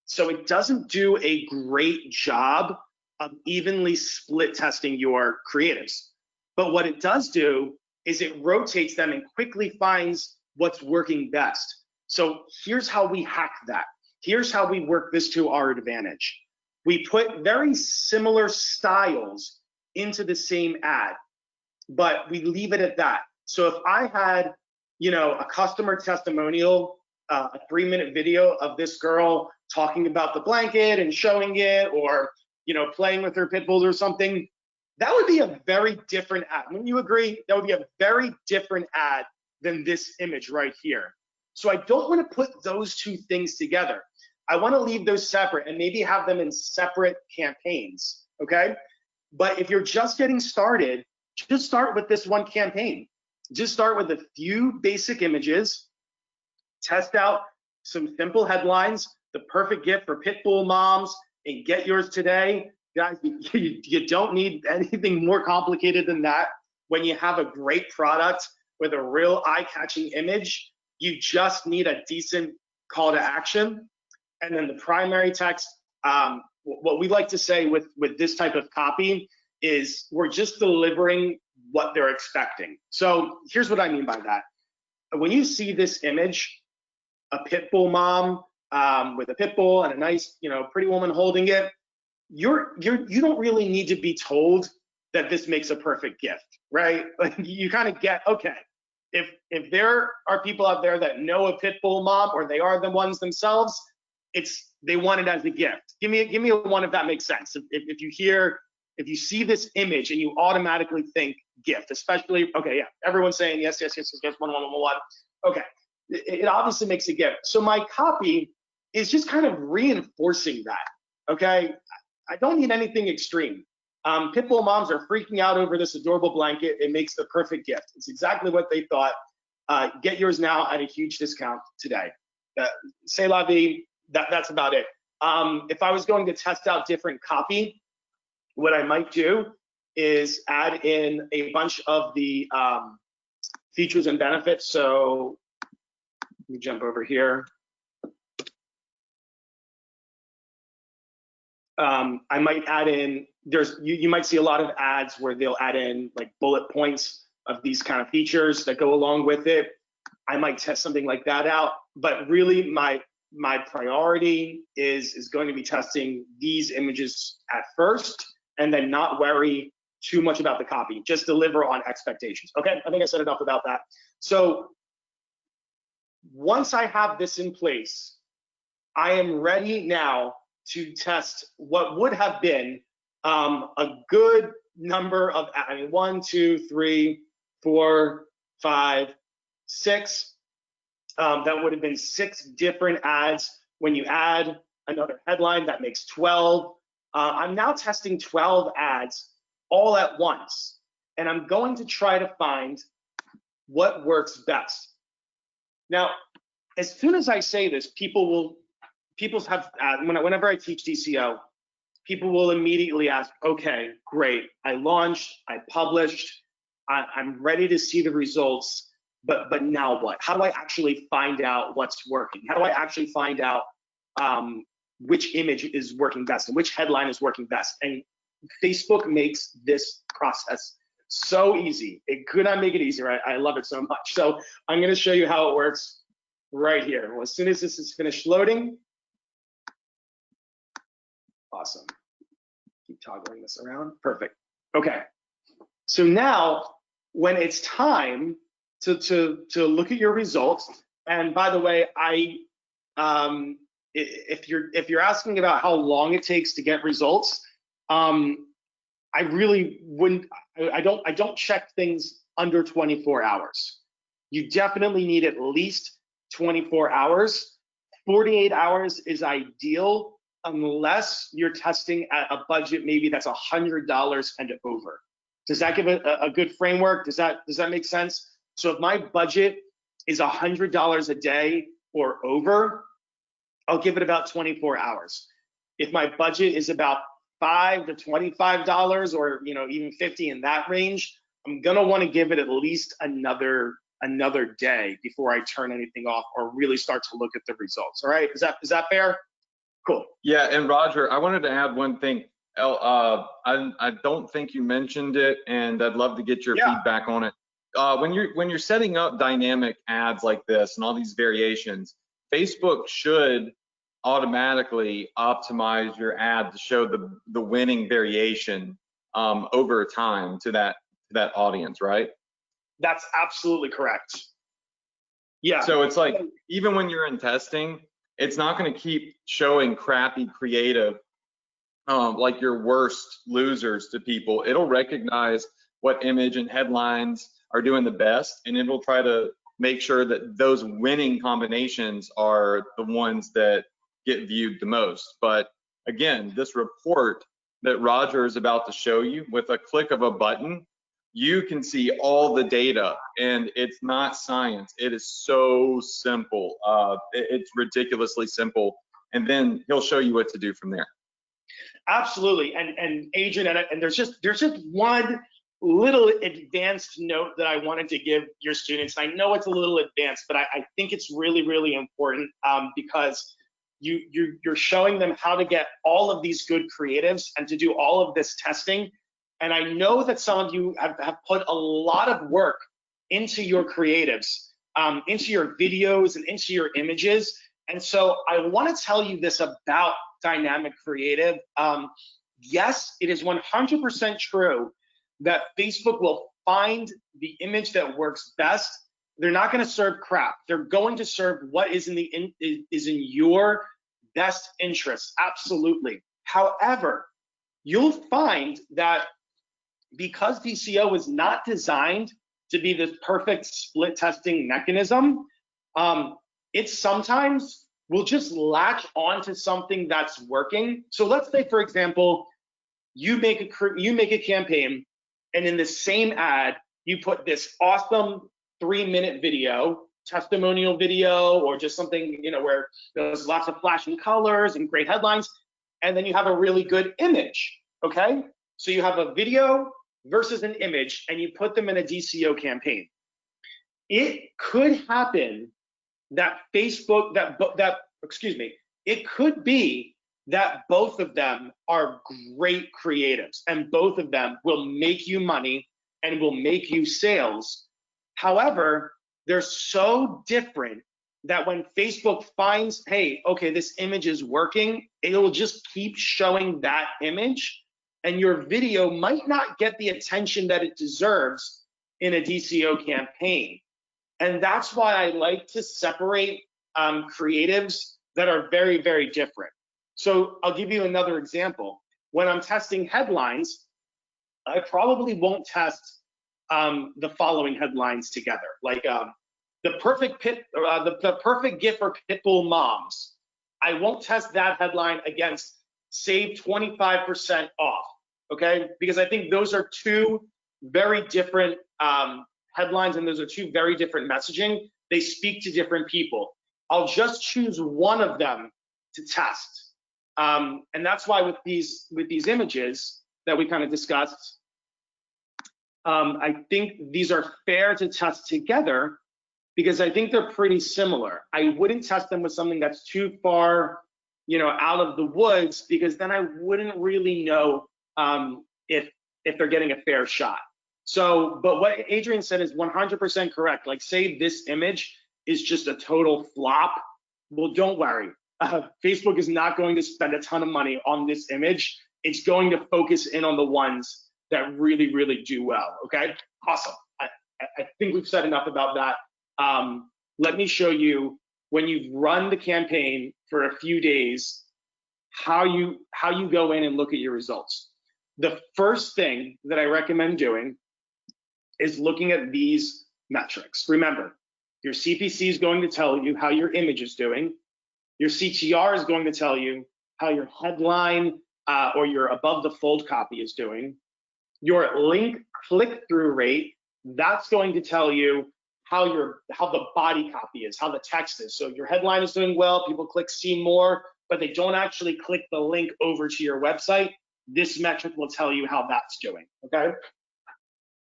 So it doesn't do a great job of evenly split testing your creatives. But what it does do is it rotates them and quickly finds what's working best. So here's how we hack that. Here's how we work this to our advantage. We put very similar styles into the same ad, but we leave it at that. So if I had, a customer testimonial, a 3-minute video of this girl talking about the blanket and showing it, or playing with her pit bulls or something, that would be a very different ad. Wouldn't you agree? That would be a very different ad than this image right here. So I don't want to put those two things together. I want to leave those separate and maybe have them in separate campaigns, okay? But if you're just getting started, just start with this one campaign. Just start with a few basic images, test out some simple headlines, the perfect gift for pit bull moms, and get yours today. Guys, you don't need anything more complicated than that. When you have a great product with a real eye-catching image, you just need a decent call to action. And then the primary text, what we like to say with this type of copy is we're just delivering what they're expecting. So here's what I mean by that. When you see this image, a pit bull mom with a pit bull and a nice, pretty woman holding it, you don't really need to be told that this makes a perfect gift, right? Like, you kind of get, okay, if there are people out there that know a pit bull mom, or they are the ones themselves, they want it as a gift. Give me a one if that makes sense. If you see this image and you automatically think gift, especially, okay, yeah, everyone's saying yes, one. Okay, it obviously makes a gift. So my copy is just kind of reinforcing that, okay? I don't need anything extreme. Pit bull moms are freaking out over this adorable blanket. It makes the perfect gift. It's exactly what they thought. Get yours now at a huge discount today. C'est la vie, that's about it. If I was going to test out different copy, what I might do is add in a bunch of the features and benefits. So let me jump over here. I might add in, you might see a lot of ads where they'll add in like bullet points of these kind of features that go along with it. I might test something like that out, but really my priority is going to be testing these images at first, and then not worry too much about the copy. Just deliver on expectations. Okay, I think I said enough about that. So once I have this in place, I am ready now to test what would have been a good number of, 1, 2, 3, 4, 5, 6. That would have been 6 different ads. When you add another headline, that makes 12. I'm now testing 12 ads all at once, and I'm going to try to find what works best. Now, as soon as I say this, whenever I teach DCO, people will immediately ask, okay, great, I launched, I published, I'm ready to see the results, but now what? How do I actually find out what's working? How do I actually find out which image is working best and which headline is working best? And Facebook makes this process So easy. It could not make it easier. I love it so much. So I'm going to show you how it works right here. Well, as soon as this is finished loading, awesome. Keep toggling this around. Perfect. Okay. So now, when it's time to look at your results, and by the way, if you're asking about how long it takes to get results, I really wouldn't. I don't check things under 24 hours. You definitely need at least 24 hours. 48 hours is ideal unless you're testing at a budget maybe that's $100 and over. Does that give a good framework? Does that make sense? So if my budget is $100 a day or over, I'll give it about 24 hours. If my budget is about $5 to $25 or even 50 in that range, I'm gonna want to give it at least another day before I turn anything off or really start to look at the results. All right, is that fair? Cool. Yeah, and Roger, I wanted to add one thing. I don't think you mentioned it, and I'd love to get your feedback on it. When you're setting up dynamic ads like this and all these variations, Facebook should automatically optimize your ad to show the winning variation over time to that audience, right? That's absolutely correct. Yeah. So it's like, even when you're in testing, it's not going to keep showing crappy creative like your worst losers to people. It'll recognize what image and headlines are doing the best, and it'll try to make sure that those winning combinations are the ones that get viewed the most. But again, this report that Roger is about to show you, with a click of a button, you can see all the data, and it's not science. It is so simple. It's ridiculously simple. And then he'll show you what to do from there. Absolutely. And Adrian, and there's just one little advanced note that I wanted to give your students. I know it's a little advanced, but I think it's really, really important because you're showing them how to get all of these good creatives and to do all of this testing. And I know that some of you have put a lot of work into your creatives, into your videos and into your images. And so I want to tell you this about dynamic creative. Yes, it is 100% true that Facebook will find the image that works best. They're not going to serve crap. They're going to serve what is in your best interest. Absolutely. However, you'll find that because DCO is not designed to be this perfect split testing mechanism, it sometimes will just latch onto something that's working. So let's say, for example, you make a campaign, and in the same ad, you put this awesome 3-minute video, testimonial video, or just something where there's lots of flashing colors and great headlines, and then you have a really good image. Okay, so you have a video versus an image, and you put them in a DCO campaign. It could happen that it could be that both of them are great creatives, and both of them will make you money and will make you sales. However, they're so different that when Facebook finds, hey, okay, this image is working, it'll just keep showing that image, and your video might not get the attention that it deserves in a DCO campaign. And that's why I like to separate creatives that are very, very different. So I'll give you another example. When I'm testing headlines, I probably won't test the following headlines together, like the perfect gift for pitbull moms. I won't test that headline against save 25% off, okay? Because I think those are two very different headlines, and those are two very different messaging. They speak to different people. I'll just choose one of them to test. And that's why with these images that we kind of discussed, I think these are fair to test together because I think they're pretty similar. I wouldn't test them with something that's too far, out of the woods, because then I wouldn't really know if they're getting a fair shot. So, but what Adrian said is 100% correct. Like, say this image is just a total flop. Well, don't worry. Facebook is not going to spend a ton of money on this image. It's going to focus in on the ones that really, really do well. Okay, awesome. I think we've said enough about that. Let me show you, when you've run the campaign for a few days, how you go in and look at your results. The first thing that I recommend doing is looking at these metrics. Remember, your CPC is going to tell you how your image is doing. Your CTR is going to tell you how your headline or your above the fold copy is doing. Your link click-through rate, that's going to tell you how the body copy is, how the text is. So your headline is doing well, people click see more, but they don't actually click the link over to your website. This metric will tell you how that's doing, okay?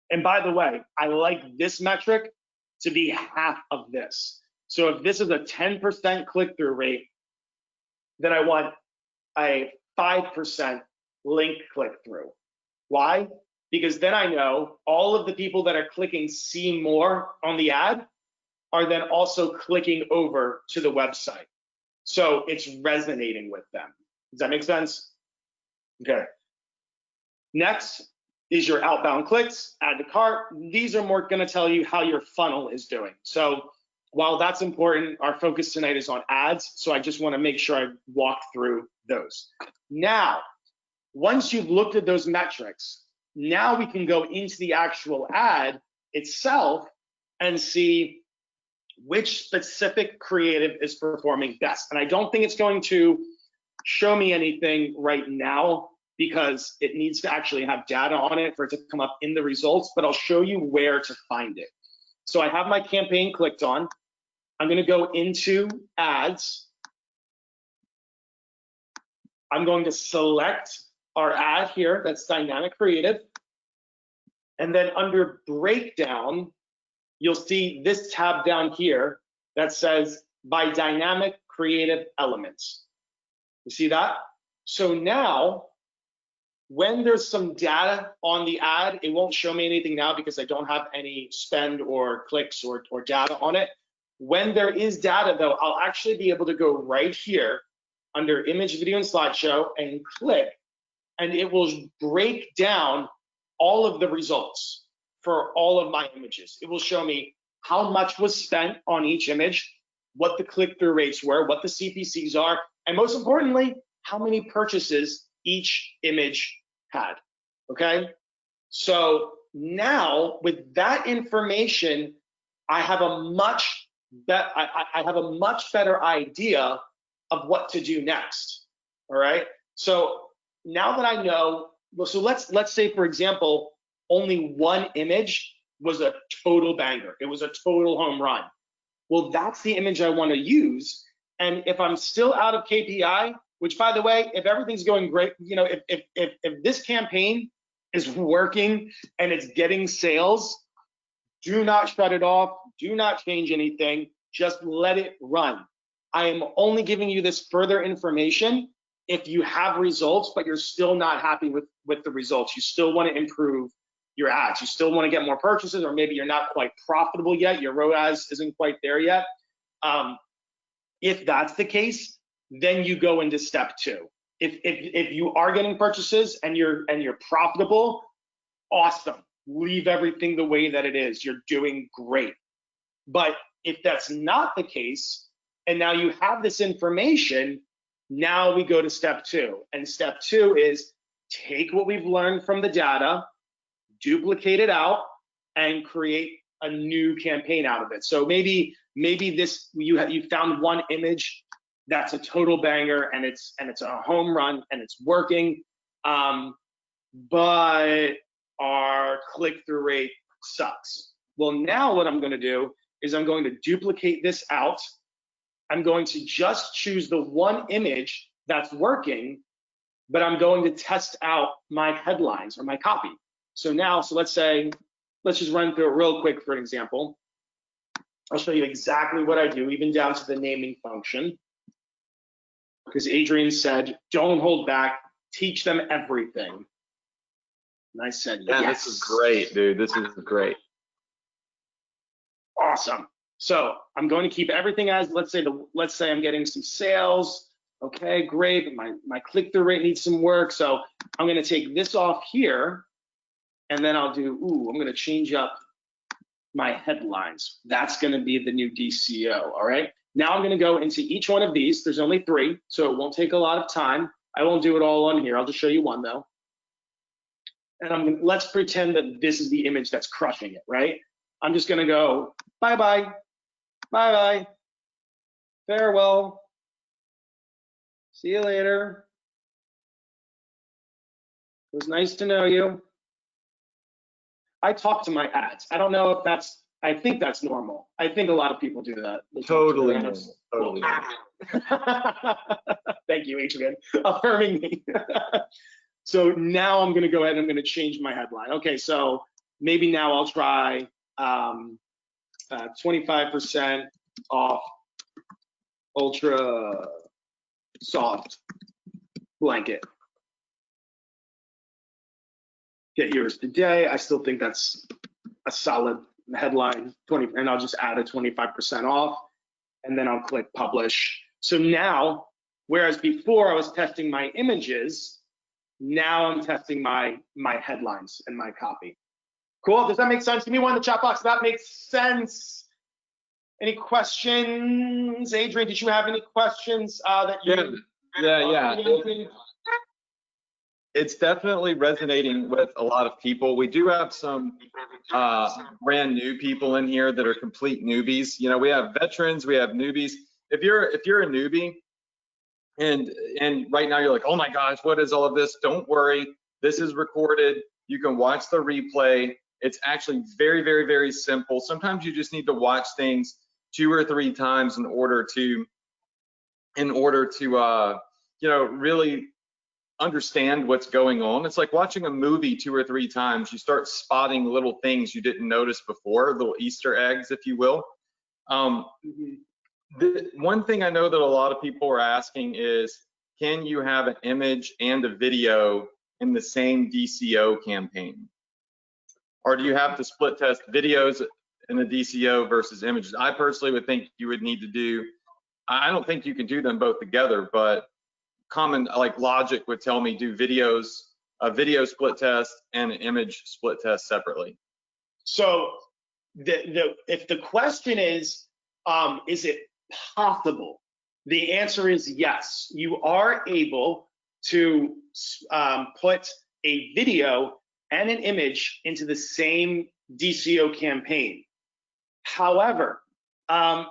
And by the way, I like this metric to be half of this. So if this is a 10% click-through rate, then I want a 5% link click-through. Why? Because then I know all of the people that are clicking see more on the ad are then also clicking over to the website. So it's resonating with them. Does that make sense? Okay. Next is your outbound clicks, add to cart. These are more going to tell you how your funnel is doing. So while that's important, our focus tonight is on ads. So I just want to make sure I walk through those. Now, once you've looked at those metrics, now we can go into the actual ad itself and see which specific creative is performing best. And I don't think it's going to show me anything right now because it needs to actually have data on it for it to come up in the results, but I'll show you where to find it. So I have my campaign clicked on. I'm going to go into ads. I'm going to select our ad here, that's dynamic creative. And then under breakdown, you'll see this tab down here that says by dynamic creative elements. You see that? So now, when there's some data on the ad, it won't show me anything now because I don't have any spend or clicks or data on it. When there is data though, I'll actually be able to go right here under image, video, and slideshow and click, and it will break down all of the results for all of my images. It will show me how much was spent on each image, what the click-through rates were, what the CPCs are, and most importantly, how many purchases each image had, okay? So now with that information, I have a much better idea of what to do next, all right? So now that I know, so let's say, for example, only one image was a total banger. It was a total home run. Well, that's the image I want to use. And if I'm still out of KPI, which by the way, if everything's going great, you know, if this campaign is working and it's getting sales, do not shut it off. Do not change anything. Just let it run. I am only giving you this further information if you have results, but you're still not happy with the results. You still want to improve your ads. You still want to get more purchases, or maybe you're not quite profitable yet. Your ROAS isn't quite there yet. If that's the case, then you go into step 2. If you are getting purchases and you're profitable, awesome. Leave everything the way that it is. You're doing great. But if that's not the case, and now you have this information, now we go to step 2. And step 2 is take what we've learned from the data, duplicate it out, and create a new campaign out of it. So maybe this you found one image that's a total banger and it's a home run and it's working, but our click-through rate sucks. Well, now what I'm going to do is I'm going to duplicate this out. I'm going to just choose the one image that's working, but I'm going to test out my headlines or my copy. So let's just run through it real quick for an example. I'll show you exactly what I do, even down to the naming function, because Adrian said, don't hold back, teach them everything. And I said, yeah, yes. this is great, dude. This is great. Yes. Dude. This is great. Awesome. So I'm going to keep everything as, let's say I'm getting some sales. Okay, great, but my click-through rate needs some work. So I'm gonna take this off here, and then I'm gonna change up my headlines. That's gonna be the new DCO, all right? Now I'm gonna go into each one of these. There's only 3, so it won't take a lot of time. I won't do it all on here. I'll just show you one though. And let's pretend that this is the image that's crushing it, right? I'm just gonna go, bye-bye, bye-bye, farewell, see you later. It was nice to know you. I talk to my ads. I don't know if I think that's normal. I think a lot of people do that. Totally normal. Totally normal. Thank you, Adrian, affirming me. So now I'm gonna go ahead and I'm gonna change my headline. Okay, so maybe now I'll try 25% off ultra soft blanket. Get yours today. I still think that's a solid headline, and I'll just add a 25% off, and then I'll click publish. So now, whereas before I was testing my images, now I'm testing my headlines and my copy. Cool, does that make sense? Give me one in the chat box if that makes sense. Any questions? Adrian, did you have any questions that you? Yeah. It's definitely resonating with a lot of people. We do have some brand new people in here that are complete newbies. You know, we have veterans, we have newbies. If you're a newbie and right now you're like, oh my gosh, what is all of this? Don't worry, this is recorded. You can watch the replay. It's actually very, very, very simple. Sometimes you just need to watch things 2 or 3 times in order to you know, really understand what's going on. It's like watching a movie 2 or 3 times. You start spotting little things you didn't notice before, little Easter eggs, if you will. The one thing I know that a lot of people are asking is, can you have an image and a video in the same DCO campaign? Or do you have to split test videos in the DCO versus images? I personally would think you would need to do, I don't think you can do them both together, but common like logic would tell me do a video split test and an image split test separately. So if the question is it possible? The answer is yes. You are able to put a video and an image into the same DCO campaign. However,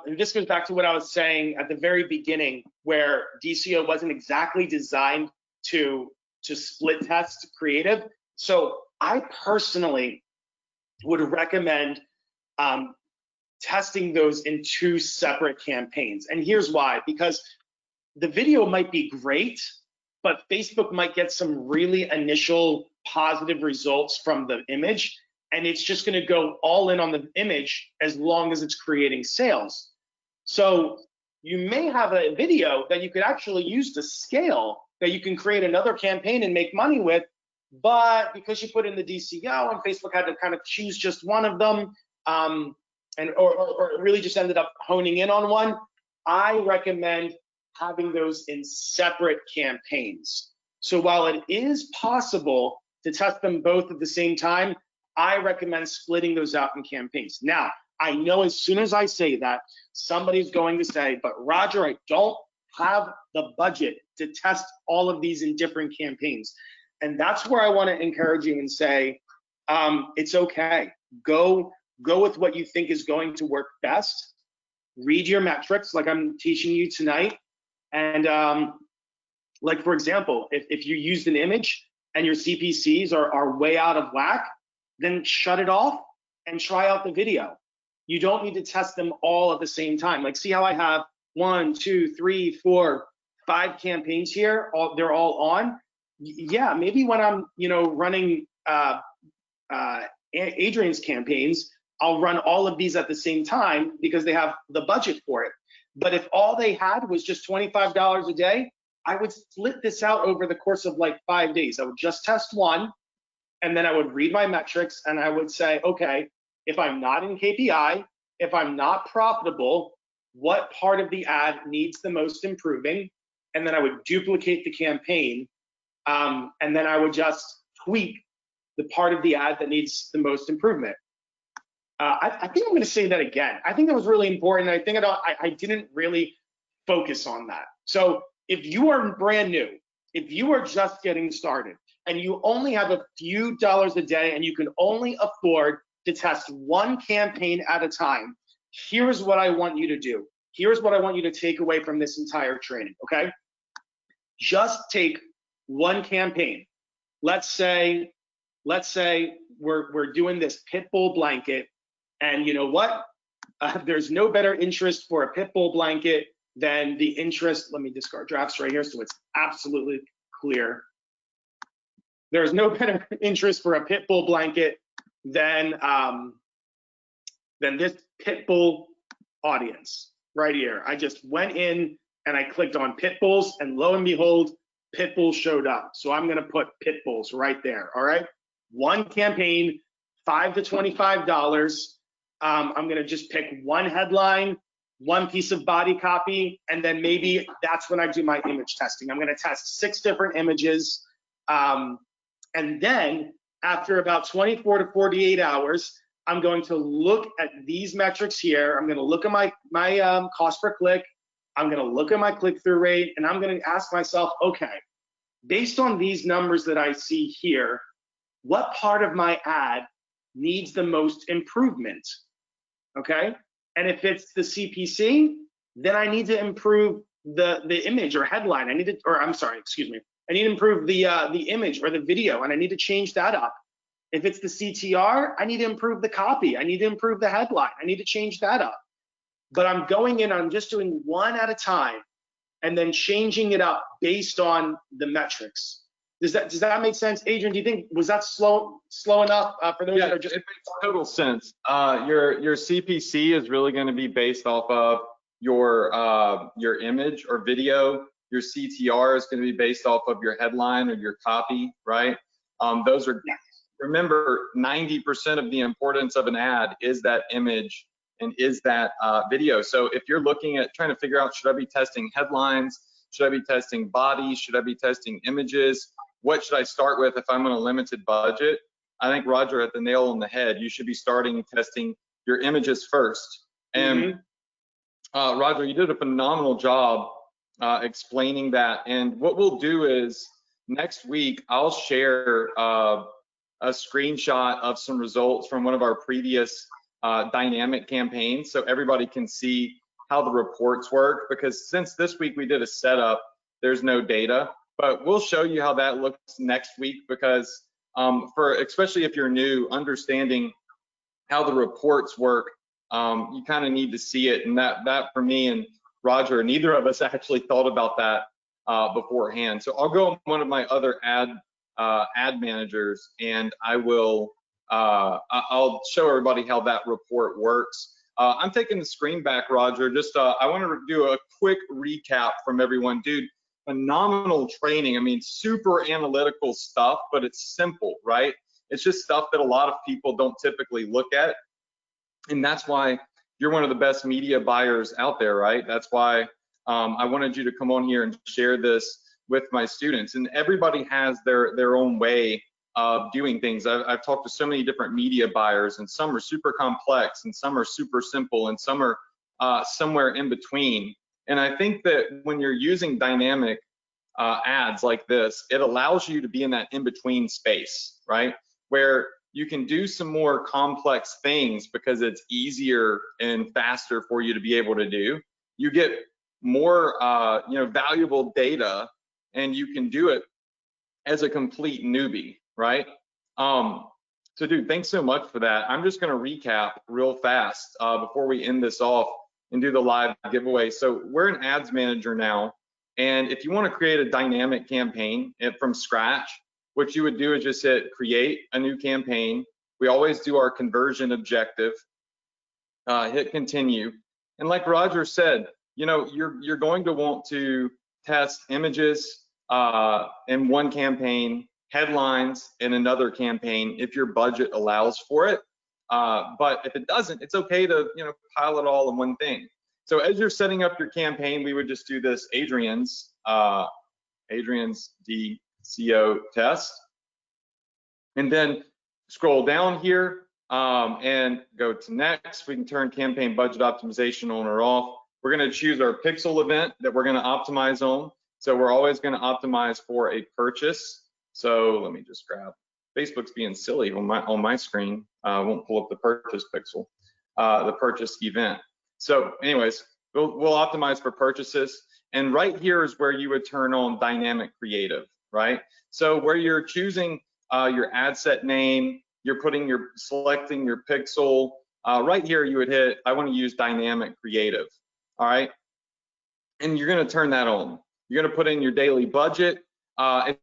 this goes back to what I was saying at the very beginning, where DCO wasn't exactly designed to split test creative. So I personally would recommend testing those in 2 separate campaigns. And here's why: because the video might be great, but Facebook might get some really initial positive results from the image, and it's just going to go all in on the image as long as it's creating sales. So you may have a video that you could actually use to scale, that you can create another campaign and make money with, but because you put in the DCO and Facebook had to kind of choose just one of them, or really just ended up honing in on one, I recommend having those in separate campaigns. So while it is possible to test them both at the same time, I recommend splitting those out in campaigns. Now, I know as soon as I say that, somebody's going to say, but Roger, I don't have the budget to test all of these in different campaigns. And that's where I want to encourage you and say, it's okay. Go with what you think is going to work best. Read your metrics like I'm teaching you tonight. And like, for example, if you used an image and your CPCs are way out of whack, then shut it off and try out the video. You don't need to test them all at the same time. Like, see how I have 1, 2, 3, 4, 5 campaigns here, they're all on. Yeah, maybe when I'm, running Adrian's campaigns, I'll run all of these at the same time because they have the budget for it. But if all they had was just $25 a day, I would split this out over the course of like 5 days. I would just test one, and then I would read my metrics and I would say, okay, if I'm not in KPI, if I'm not profitable, what part of the ad needs the most improving? And then I would duplicate the campaign, and then I would just tweak the part of the ad that needs the most improvement. I think I'm going to say that again. I think that was really important. I think I didn't really focus on that. So if you are brand new, if you are just getting started, and you only have a few dollars a day, and you can only afford to test one campaign at a time, here's what I want you to do. Here's what I want you to take away from this entire training, okay? Just take one campaign. Let's say we're doing this pit bull blanket, and you know what? There's no better interest for a pit bull blanket than the interest. Let me discard drafts right here so it's absolutely clear. There's no better interest for a pit bull blanket than this pit bull audience right here. I just went in and I clicked on pit bulls, and lo and behold, pit bulls showed up. So I'm going to put pit bulls right there. All right. One campaign, $5 to $25. I'm going to just pick one headline, one piece of body copy, and then maybe that's when I do my image testing. I'm going to test 6 different images. And then after about 24 to 48 hours, I'm going to look at these metrics here. I'm going to look at my cost per click. I'm going to look at my click-through rate, and I'm going to ask myself, okay, based on these numbers that I see here, what part of my ad needs the most improvement? Okay, and if it's the CPC, then I need to improve the image or headline. I need to improve the image or the video, and I need to change that up. If it's the CTR, I need to improve the copy. I need to improve the headline. I need to change that up. But I'm going in, I'm just doing one at a time and then changing it up based on the metrics. Does that make sense? Adrian, do you think, was that slow enough for those that are just— It makes total sense. Your CPC is really going to be based off of your image or video. Your CTR is going to be based off of your headline or your copy, right? Those are, remember, 90% of the importance of an ad is that image and is that video. So if you're looking at trying to figure out, should I be testing headlines? Should I be testing bodies? Should I be testing images? What should I start with if I'm on a limited budget? I think Roger hit the nail on the head. You should be starting testing your images first. And Roger, you did a phenomenal job explaining that. And what we'll do is next week, I'll share a screenshot of some results from one of our previous dynamic campaigns so everybody can see how the reports work, because since this week we did a setup, there's no data, but we'll show you how that looks next week, because especially if you're new, understanding how the reports work, you kind of need to see it. And that for me and Roger, neither of us actually thought about that beforehand. So I'll go on one of my other ad managers, and I'll show everybody how that report works. I'm taking the screen back, Roger. Just I want to do a quick recap from everyone. Dude, phenomenal training. I mean, super analytical stuff, but it's simple, right? It's just stuff that a lot of people don't typically look at. And that's why you're one of the best media buyers out there, right? That's why I wanted you to come on here and share this with my students. And everybody has their own way of doing things. I've talked to so many different media buyers, and some are super complex, and some are super simple, and some are somewhere in between. And I think that when you're using dynamic ads like this, it allows you to be in that in-between space, right? Where you can do some more complex things because it's easier and faster for you to be able to do. You get more valuable data, and you can do it as a complete newbie, right? So dude, thanks so much for that. I'm just gonna recap real fast before we end this off and do the live giveaway. So we're an ads manager now, and if you wanna create a dynamic campaign from scratch, what you would do is just hit create a new campaign. We always do our conversion objective, hit continue. And like Roger said, you're going to want to test images in one campaign, headlines in another campaign if your budget allows for it. But if it doesn't, it's okay to, you know, pile it all in one thing. So as you're setting up your campaign, we would just do this Adrian's DCO test, and then scroll down here and go to next. We can turn campaign budget optimization on or off. We're going to choose our pixel event that we're going to optimize on. So we're always going to optimize for a purchase. So let me just grab, Facebook's being silly on my screen. I won't pull up the purchase pixel, the purchase event. So anyways, we'll optimize for purchases. And right here is where you would turn on dynamic creative, right? So where you're choosing your ad set name, you're selecting your pixel, right here you would hit, I want to use dynamic creative, all right? And you're going to turn that on. You're going to put in your daily budget. And